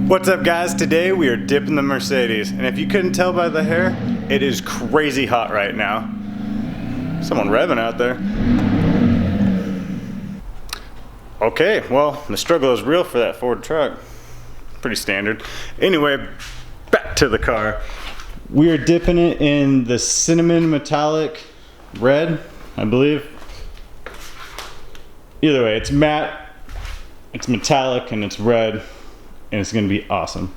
What's up guys? Today we are dipping the Mercedes, and if you couldn't tell by the hair, it is crazy hot right now. Someone revving out there. Okay, well, the struggle is real for that Ford truck. Pretty standard. Anyway, back to the car. We are dipping it in the cinnamon metallic red, I believe. Either way, it's matte, it's metallic, and it's red. And it's gonna be awesome.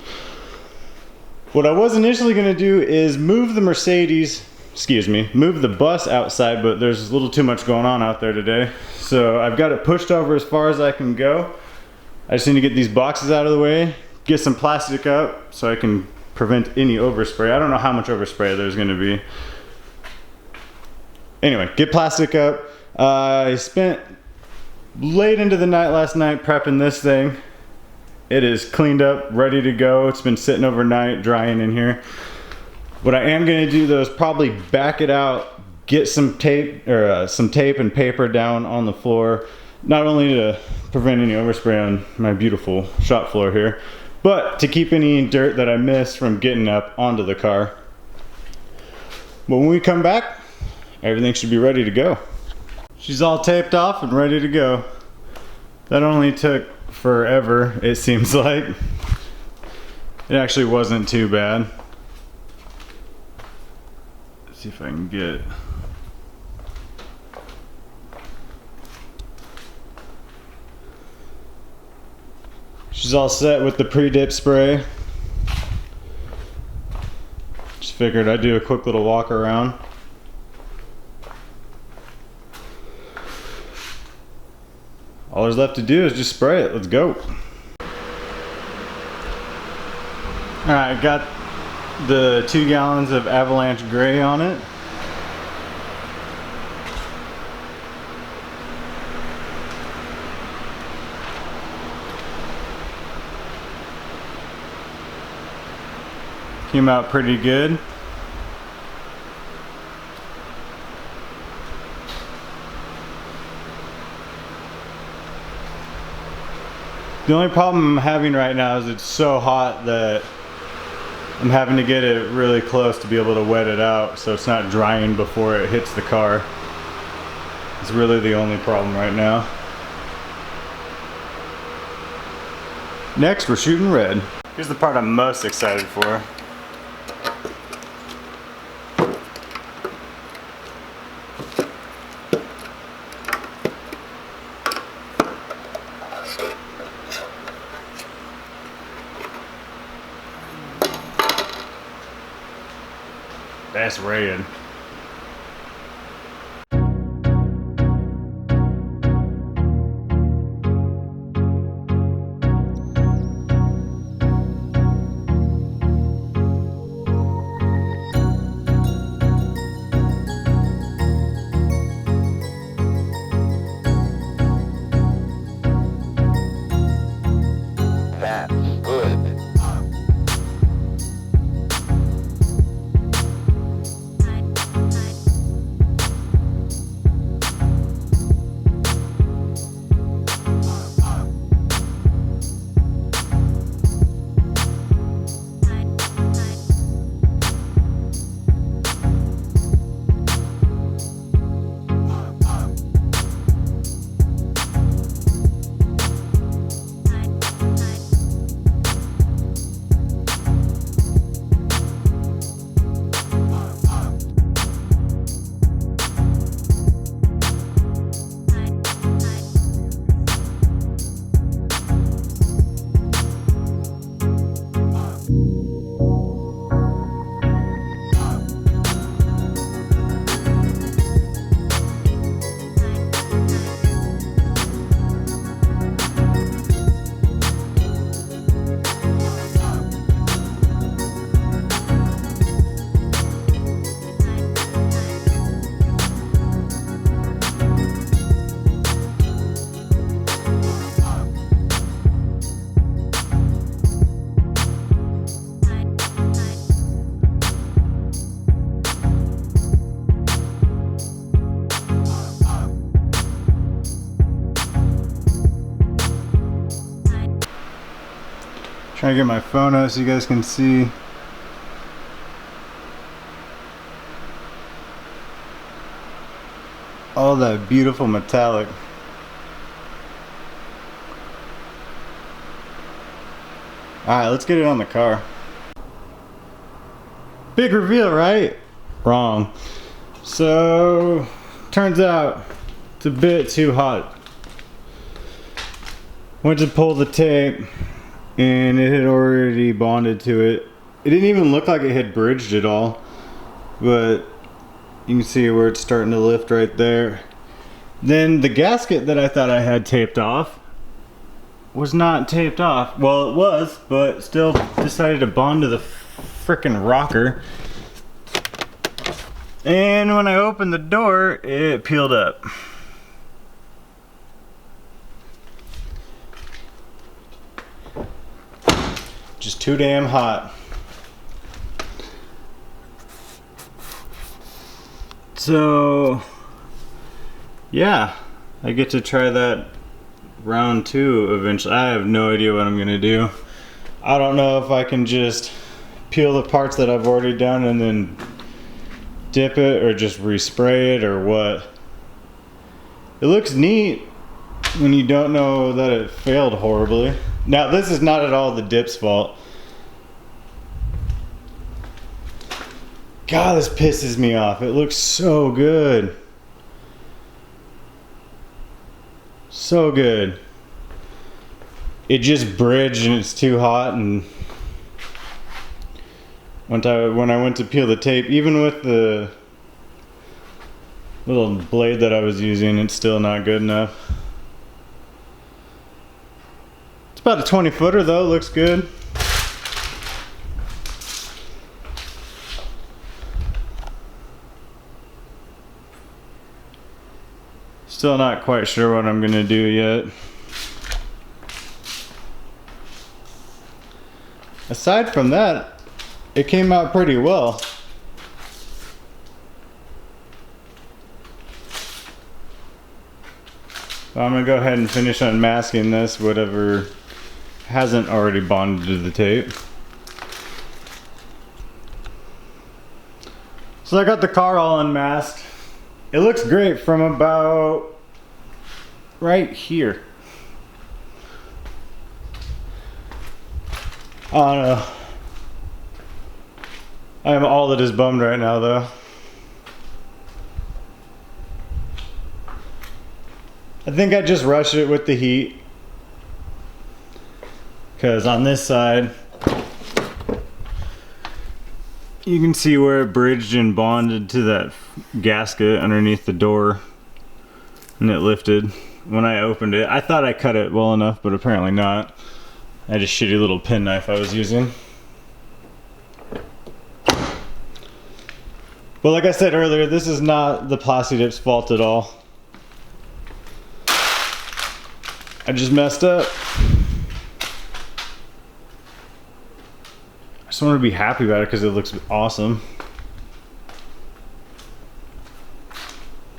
What I was initially gonna do is move the move the bus outside, but there's a little too much going on out there today. So I've got it pushed over as far as I can go. I just need to get these boxes out of the way, get some plastic up so I can prevent any overspray. I don't know how much overspray there's gonna be. Anyway, get plastic up. I spent late into the night last night prepping this thing. It is cleaned up, ready to go. It's been sitting overnight, drying in here. What I am gonna do though is probably back it out, get some tape and paper down on the floor, not only to prevent any overspray on my beautiful shop floor here, but to keep any dirt that I missed from getting up onto the car. But when we come back, everything should be ready to go. She's all taped off and ready to go. That only took forever, it seems like. It actually wasn't too bad. Let's see if I can get. She's all set with the pre-dip spray. Just figured I'd do a quick little walk around. All there's left to do is just spray it. Let's go. Alright, got the 2 gallons of Avalanche Gray on it. Came out pretty good. The only problem I'm having right now is it's so hot that I'm having to get it really close to be able to wet it out so it's not drying before it hits the car. It's really the only problem right now. Next, we're shooting red. Here's the part I'm most excited for. That's red. Trying to get my phone out so you guys can see. All that beautiful metallic. Alright, let's get it on the car. Big reveal, right? Wrong. So, turns out it's a bit too hot. Went to pull the tape and it had already bonded to it. It didn't even look like it had bridged at all, but you can see where it's starting to lift right there. Then the gasket that I thought I had taped off was not taped off. Well, it was, but still decided to bond to the frickin' rocker. And when I opened the door, it peeled up. Just too damn hot. So, yeah, I get to try that round 2 eventually. I have no idea what I'm gonna do. I don't know if I can just peel the parts that I've already done and then dip it or just respray it or what. It looks neat when you don't know that it failed horribly. Now this is not at all the dip's fault. God, this pisses me off. It looks so good. So good. It just bridged and it's too hot, and when I went to peel the tape, even with the little blade that I was using, it's still not good enough. It's about a 20 footer though, looks good. Still not quite sure what I'm gonna do yet. Aside from that, it came out pretty well. So I'm gonna go ahead and finish unmasking this, whatever hasn't already bonded to the tape. So I got the car all unmasked. It looks great from about right here. I don't know. I am all that is bummed right now though. I think I just rushed it with the heat, because on this side you can see where it bridged and bonded to that gasket underneath the door, and it lifted when I opened it. I thought I cut it well enough, but apparently not. I had a shitty little penknife I was using. But like I said earlier, this is not the Plasti Dip's fault at all. I just messed up. I just want to be happy about it because it looks awesome.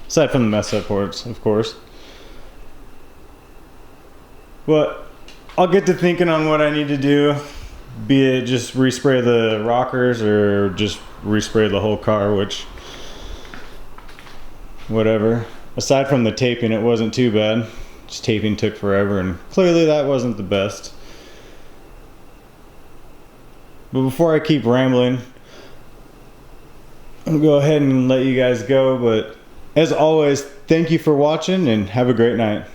Aside from the messed up parts, of course. But I'll get to thinking on what I need to do. Be it just respray the rockers or just respray the whole car, which, whatever. Aside from the taping, it wasn't too bad. Just taping took forever, and clearly that wasn't the best. But before I keep rambling, I'm gonna go ahead and let you guys go. But as always, thank you for watching and have a great night.